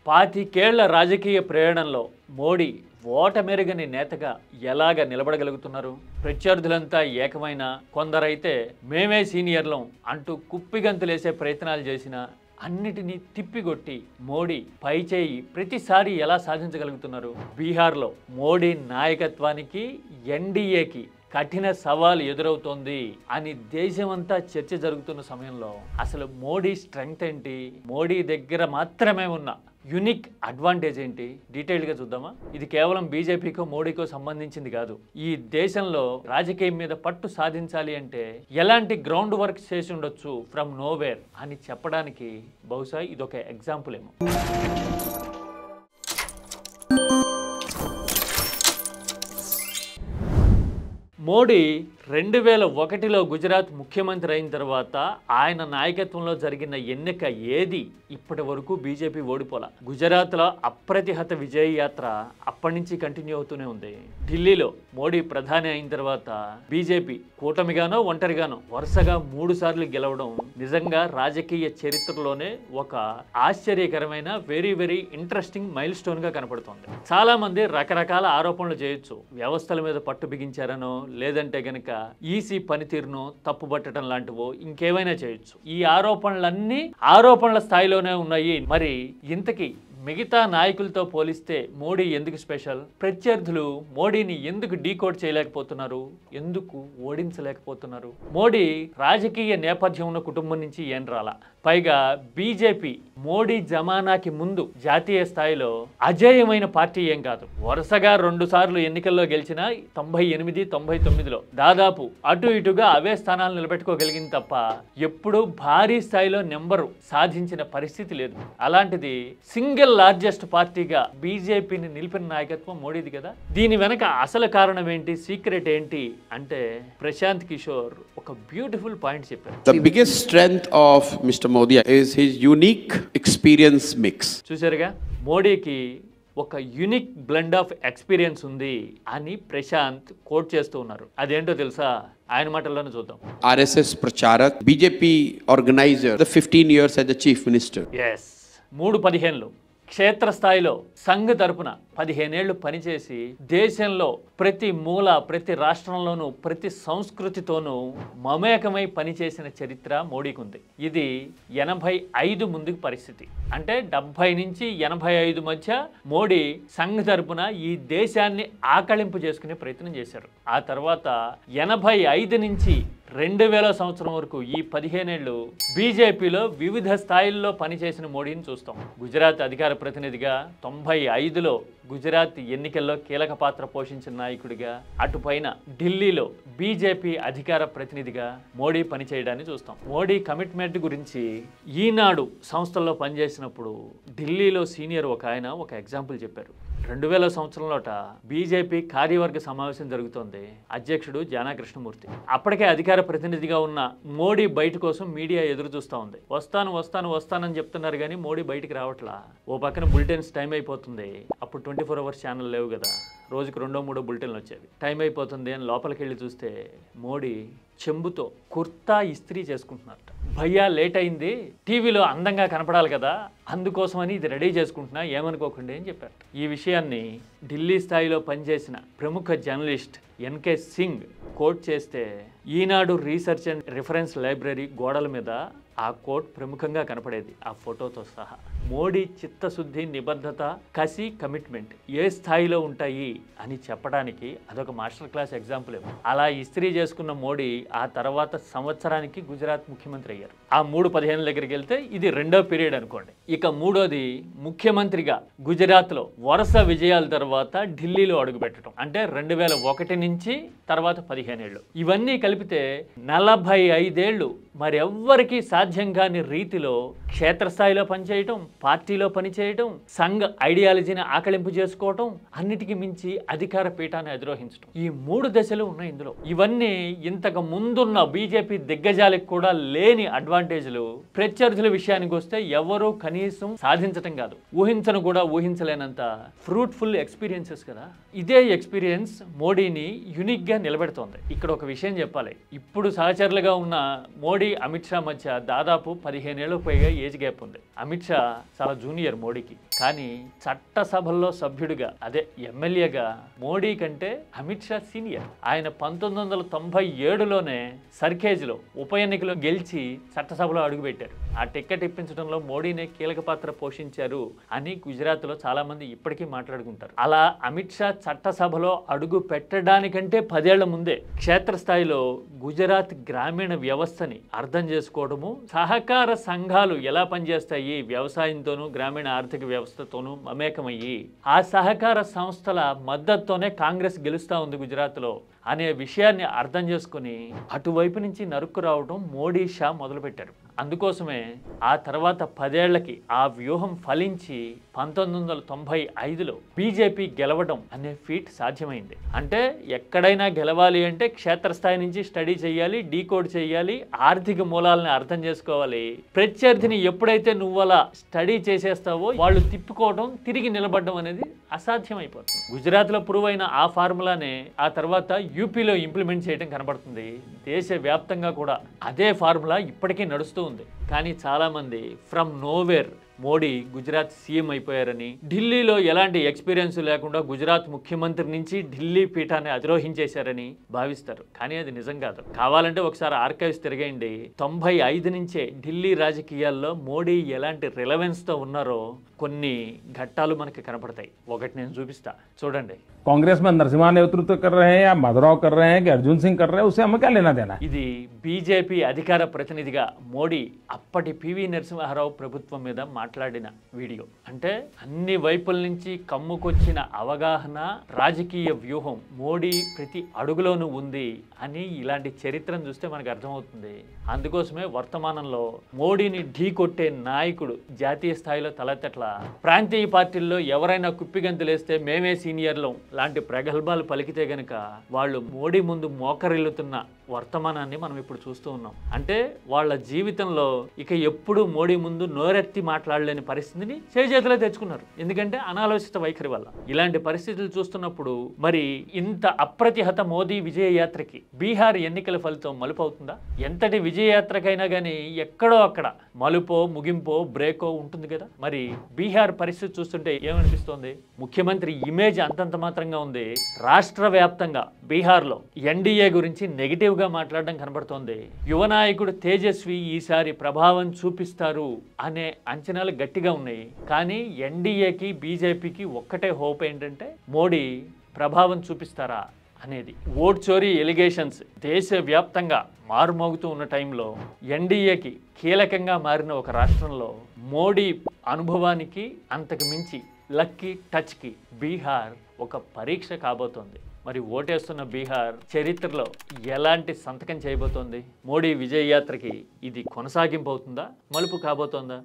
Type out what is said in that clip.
25 రాజకీయ ప్రయాణంలో మోడీ ఓటమెరుగని నేతగా ఎలాగ నిలబడగలుగుతున్నారు? ప్రత్యర్థులంతా ఏకమైన కొందరైతే మేమే సీనియర్లం అంటూ కుప్పిగంతులేసే ప్రయత్నాలు చేసిన అన్నిటినీ తిప్పికొట్టి మోడీ పైచేయి ప్రతిసారి ఎలా సాధించగలుగుతున్నారు? బీహార్లో మోడీ నాయకత్వానికి ఎన్డీఏకి కఠిన సవాల్ ఎదురవుతోంది అని దేశమంతా చర్చ జరుగుతున్న సమయంలో అసలు మోడీ స్ట్రెంగ్త్ ఏంటి, మోడీ దగ్గర మాత్రమే ఉన్న యూనిక్ అడ్వాంటేజ్ ఏంటి, డీటెయిల్గా చూద్దామా? ఇది కేవలం బీజేపీకో మోడీకో సంబంధించింది కాదు. ఈ దేశంలో రాజకీయం మీద పట్టు సాధించాలి అంటే ఎలాంటి గ్రౌండ్ వర్క్ చేసి ఉండొచ్చు ఫ్రమ్ నోవేర్ అని చెప్పడానికి బహుశా ఇదొక ఎగ్జాంపుల్ ఏమో. మోడీ 2001లో గుజరాత్ ముఖ్యమంత్రి అయిన తర్వాత ఆయన నాయకత్వంలో జరిగిన ఎన్నిక ఏది ఇప్పటి వరకు బీజేపీ ఓడిపోలా. గుజరాత్లో అప్రతిహత విజయ యాత్ర అప్పటి నుంచి కంటిన్యూ అవుతూనే ఉంది. ఢిల్లీలో మోడీ ప్రధాని అయిన తర్వాత బీజేపీ కూటమిగానో ఒంటరిగానో వరుసగా 3 సార్లు గెలవడం నిజంగా రాజకీయ చరిత్రలోనే ఒక ఆశ్చర్యకరమైన వెరీ ఇంట్రెస్టింగ్ మైల్ స్టోన్ గా కనపడుతోంది. చాలా మంది రకరకాల ఆరోపణలు చేయొచ్చు. వ్యవస్థల మీద పట్టు బిగించారనో, లేదంటే గనక ఈసీ పనితీరును తప్పుబట్టడం లాంటివో ఇంకేమైనా చేయొచ్చు. ఈ ఆరోపణల స్థాయిలోనే ఉన్నాయి. మరి ఇంతకీ మిగతా నాయకులతో పోలిస్తే మోడీ ఎందుకు స్పెషల్? ప్రత్యర్థులు మోడీని ఎందుకు డీకోడ్ చేయలేకపోతున్నారు, ఎందుకు ఓడించలేకపోతున్నారు? మోడీ రాజకీయ నేపథ్యం ఉన్న కుటుంబం నుంచి ఏం రాలా. పైగా బీజేపీ మోడీ జమానాకి ముందు జాతీయ స్థాయిలో అజేయమైన పార్టీ ఏం కాదు. వరుసగా 2 సార్లు ఎన్నికల్లో గెలిచిన 98, 99లో దాదాపు అటు ఇటుగా అవే స్థానాలు నిలబెట్టుకోగలిగింది తప్ప ఎప్పుడూ భారీ స్థాయిలో నెంబరు సాధించిన పరిస్థితి లేదు. అలాంటిది సింగిల్ లార్జెస్ట్ పార్టీగా బీజేపీని నిలిపిన నాయకత్వం మోడీది కదా. దీని వెనక అసలు కారణం ఏంటి, సీక్రెట్ ఏంటి అంటే ప్రశాంత్ కిషోర్ ఒక బ్యూటిఫుల్ పాయింట్ చెప్పారు. The biggest strength of Mr. Modi is his unique experience mix. చూసారుగా, మోడీకి ఒక యూనిక్ బ్లెండ్ ఆఫ్ ఎక్స్పీరియన్స్ ఉంది అని ప్రశాంత్ కోట్ చేస్తూ ఉన్నారు. అదేంటో తెలుసా? ఆయన మాటల్లోనే చూద్దాం. RSS ప్రచారక్, BJP organizer, the 15 years as the chief minister. Yes, 3-15 క్షేత్రస్థాయిలో సంఘ్ తరపున 15 ఏళ్లు పనిచేసి దేశంలో ప్రతి మూల, ప్రతి రాష్ట్రంలోనూ, ప్రతి సంస్కృతితోనూ మమేకమై పనిచేసిన చరిత్ర మోడీకి ఉంది. ఇది 85 ముందుకు పరిస్థితి. అంటే 70 నుంచి 85 మధ్య మోడీ సంఘ్ తరపున ఈ దేశాన్ని ఆకళింపు చేసుకునే ప్రయత్నం చేశారు. ఆ తర్వాత 85 నుంచి 2000 సంవత్సరం వరకు ఈ 15 ఏళ్ళు బీజేపీలో వివిధ స్థాయిల్లో పనిచేసిన మోడీని చూస్తాం. గుజరాత్ అధికార ప్రతినిధిగా, 95లో గుజరాత్ ఎన్నికల్లో కీలక పాత్ర పోషించిన నాయకుడిగా, అటుపైన ఢిల్లీలో బీజేపీ అధికార ప్రతినిధిగా మోడీ పనిచేయడాన్ని చూస్తాం. మోడీ కమిట్మెంట్ గురించి ఈనాడు సంస్థల్లో పనిచేసినప్పుడు ఢిల్లీలో సీనియర్ ఒక ఆయన ఒక ఎగ్జాంపుల్ చెప్పారు. 2000 సంవత్సరంలోట బీజేపీ కార్యవర్గ సమావేశం జరుగుతోంది. అధ్యక్షుడు జానా కృష్ణమూర్తి. అప్పటికే అధికార ప్రతినిధిగా ఉన్న మోడీ బయట కోసం మీడియా ఎదురు చూస్తూ ఉంది. వస్తానని చెప్తున్నారు కానీ మోడీ బయటికి రావట్లా. ఓ పక్కన బులెటిన్స్ టైం అయిపోతుంది. అప్పుడు 24 అవర్స్ ఛానల్ లేవు కదా, రోజుకు 2-3 బులెటిన్లు వచ్చేవి. టైం అయిపోతుంది అని లోపలికి వెళ్ళి చూస్తే మోడీ చెంబుతో కుర్తా ఇస్త్రీ చేసుకుంటున్నారట. భయ్యా లేట్ అయింది, టీవీలో అందంగా కనపడాలి కదా, అందుకోసమని ఇది రెడీ చేసుకుంటున్నా, ఏమనుకోకండి అని చెప్పారు. ఈ విషయాన్ని ఢిల్లీ స్థాయిలో పనిచేసిన ప్రముఖ జర్నలిస్ట్ ఎన్కే సింగ్ కోట్ చేస్తే ఈనాడు రీసెర్చ్ అండ్ రిఫరెన్స్ లైబ్రరీ గోడల మీద ఆ కోట్ ప్రముఖంగా కనపడేది, ఆ ఫోటోతో సహా. మోడీ చిత్తశుద్ధి, నిబద్ధత, కసి, కమిట్మెంట్ ఏ స్థాయిలో ఉంటాయి అని చెప్పడానికి అదొక మాస్టర్ క్లాస్ ఎగ్జాంపుల్ ఏమో. అలా ఇస్త్రీ చేసుకున్న మోడీ ఆ తర్వాత సంవత్సరానికి గుజరాత్ ముఖ్యమంత్రి అయ్యారు. ఆ 3-15 దగ్గరికి వెళ్తే ఇది 2వ పీరియడ్ అనుకోండి. ఇక 3వది ముఖ్యమంత్రిగా గుజరాత్లో వరుస విజయాల తర్వాత ఢిల్లీలో అడుగుపెట్టడం. అంటే 2001 నుంచి తర్వాత 15 ఏళ్ళు. ఇవన్నీ కలిపితే 45 ఏళ్ళు మరెవ్వరికీ సాధ్యం కాని రీతిలో క్షేత్రస్థాయిలో పనిచేయటం, పార్టీలో పనిచేయటం, సంఘ్ ఐడియాలజీని ఆకళింపు చేసుకోవటం, అన్నిటికీ మించి అధికార పీఠాన్ని అధిరోహించడం. ఈ 3 దశలు ఉన్నాయి ఇందులో. ఇవన్నీ ఇంతకు ముందున్న బీజేపీ దిగ్గజాలకు కూడా లేని అడ్వాంటేజ్లు. ప్రత్యర్థుల విషయానికి వస్తే ఎవరూ కనీసం సాధించటం కాదు, ఊహించలేనంత ఫ్రూట్ఫుల్ ఎక్స్పీరియన్సెస్ కదా. ఇదే ఎక్స్పీరియన్స్ మోడీని యూనిక్ గా నిలబెడుతోంది. ఇక్కడ ఒక విషయం చెప్పాలి. ఇప్పుడు సహచరులుగా ఉన్న మోడీ, అమిత్ షా మధ్య దాదాపు 15 ఏళ్లకు పైగా ఏజ్ గ్యాప్ ఉంది. అమిత్ షా చాలా జూనియర్ మోడీకి. కానీ చట్టసభల్లో సభ్యుడిగా అదే ఎమ్మెల్యేగా మోడీ కంటే అమిత్ షా సీనియర్. ఆయన 1997లోనే సర్ఖేజ్లో ఉప ఎన్నికలో గెలిచి చట్టసభలో అడుగుపెట్టారు. ఆ టికెట్ ఇప్పించడంలో మోడీనే కీలక పాత్ర పోషించారు అని గుజరాత్లో చాలా మంది ఇప్పటికీ మాట్లాడుకుంటారు. అలా అమిత్ షా చట్టసభలో అడుగు పెట్టడానికంటే 10 ఏళ్ల ముందే క్షేత్రస్థాయిలో గుజరాత్ గ్రామీణ వ్యవస్థని అర్థం చేసుకోవడము, సహకార సంఘాలు ఎలా పనిచేస్తాయి, వ్యవసాయంతోనూ గ్రామీణ ఆర్థిక వ్యవస్థతోనూ మమేకమయ్యి ఆ సహకార సంస్థల మద్దతుతోనే కాంగ్రెస్ గెలుస్తూ ఉంది గుజరాత్లో అనే విషయాన్ని అర్థం చేసుకుని అటువైపు నుంచి నరుక్కు రావడం మోడీ షా మొదలుపెట్టారు. అందుకోసమే ఆ తర్వాత 10 ఏళ్లకి ఆ వ్యూహం ఫలించి 1995లో బీజేపీ గెలవడం అనే ఫీట్ సాధ్యమైంది. అంటే ఎక్కడైనా గెలవాలి అంటే క్షేత్రస్థాయి నుంచి స్టడీ చేయాలి, డీకోడ్ చేయాలి, ఆర్థిక మూలాలను అర్థం చేసుకోవాలి. ప్రత్యర్థిని ఎప్పుడైతే నువ్వు అలా స్టడీ చేసేస్తావో వాళ్ళు తిప్పుకోవడం, తిరిగి నిలబడడం అనేది అసాధ్యమైపోతుంది. గుజరాత్లో ప్రూవ్ అయిన ఆ ఫార్ములానే ఆ తర్వాత యూపీలో ఇంప్లిమెంట్ చేయడం కనబడుతుంది. దేశవ్యాప్తంగా కూడా అదే ఫార్ములా ఇప్పటికీ నడుస్తూ ఉంది. కానీ చాలామంది from nowhere Modi Gujarat CM అయిపోయారని, ఢిల్లీలో ఎలాంటి ఎక్స్పీరియన్స్ లేకుండా గుజరాత్ ముఖ్యమంత్రి నుంచి ఢిల్లీ పీఠాన్ని అధిరోహించేశారని భావిస్తారు. కానీ అది నిజం కాదు. కావాలంటే ఒకసారి ఆర్కైవ్స్ తిరగండి. 95 నుంచే ఢిల్లీ రాజకీయాల్లో మోడీ ఎలాంటి రిలవెన్స్తో ఉన్నారో కొన్ని ఘట్టాలు మనకి కనపడతాయి. ఒకటి నేను చూపిస్తా, చూడండి. कांग्रेस में नरसिम्हा नेतृत्व कर रहे हैं या माधवराव कर रहे हैं कि अर्जुन सिंह कर रहे हैं, उससे हमें क्या लेना देना. ఇది బీజేపీ అధికార ప్రతినిధిగా మోడీ అప్పటి పివి నరసింహారావు ప్రభుత్వం మీద మాట్లాడిన వీడియో. అంటే అన్ని వైపుల నుంచి కమ్ముకొచ్చిన అవగాహన, రాజకీయ వ్యూహం మోడీ ప్రతి అడుగులోనూ ఉంది అని ఇలాంటి చరిత్రను చూస్తే మనకు అర్థమవుతుంది. అందుకోసమే వర్తమానంలో మోడీని ఢీ కొట్టే నాయకుడు జాతీయ స్థాయిలో తలెత్తట్ల, ప్రాంతీయ పార్టీల్లో ఎవరైనా కుప్పిగంతులేస్తే మేమే సీనియర్లం లాంటి ప్రగల్భాలు పలికితే గనక వాళ్ళు మోడీ ముందు మోకరిల్లుతున్న వర్తమానాన్ని మనం ఇప్పుడు చూస్తూ ఉన్నాం. అంటే వాళ్ళ జీవితంలో ఇక ఎప్పుడు మోడీ ముందు నోరెత్తి మాట్లాడలేని పరిస్థితిని చేతిలో తెచ్చుకున్నారు. ఎందుకంటే అనాలోచిత వైఖరి వల్ల. ఇలాంటి పరిస్థితులు చూస్తున్నప్పుడు మరి ఇంత అప్రతిహత మోదీ విజయయాత్రకి బీహార్ ఎన్నికల ఫలితం మలుపు అవుతుందా? ఎంతటి విజయయాత్రకైనా కానీ ఎక్కడో అక్కడ మలుపో, ముగింపో, బ్రేకో ఉంటుంది కదా. మరి బీహార్ పరిస్థితి చూస్తుంటే ఏమనిపిస్తోంది? ముఖ్యమంత్రి ఇమేజ్ అంతంత మాత్రంగా ఉంది. రాష్ట్ర వ్యాప్తంగా బీహార్లో ఎన్డీఏ గురించి నెగిటివ్ గా మాట్లాడడం కనబడుతోంది. యువ నాయకుడు తేజస్వి ఈసారి ప్రభావం చూపిస్తారు అనే అంచనాలు గట్టిగా ఉన్నాయి. కానీ ఎన్డీఏకి, బీజేపీకి ఒక్కటే హోప్ ఏంటంటే మోడీ ప్రభావం చూపిస్తారా అనేది. ఓట్ చోరీ ఎలిగేషన్స్ దేశవ్యాప్తంగా మారుమోగుతూ ఉన్న టైంలో ఎన్డీఏకి కీలకంగా మారిన ఒక రాష్ట్రంలో మోడీ అనుభవానికి అంతకు మించి లక్కీ టచ్కి బీహార్ ఒక పరీక్ష కాబోతోంది. మరి ఓటేస్తున్న బీహార్ చరిత్రలో ఎలాంటి సంతకం చేయబోతోంది? మోడీ విజయయాత్రకి ఇది కొనసాగింపు అవుతుందా, మలుపు కాబోతోందా?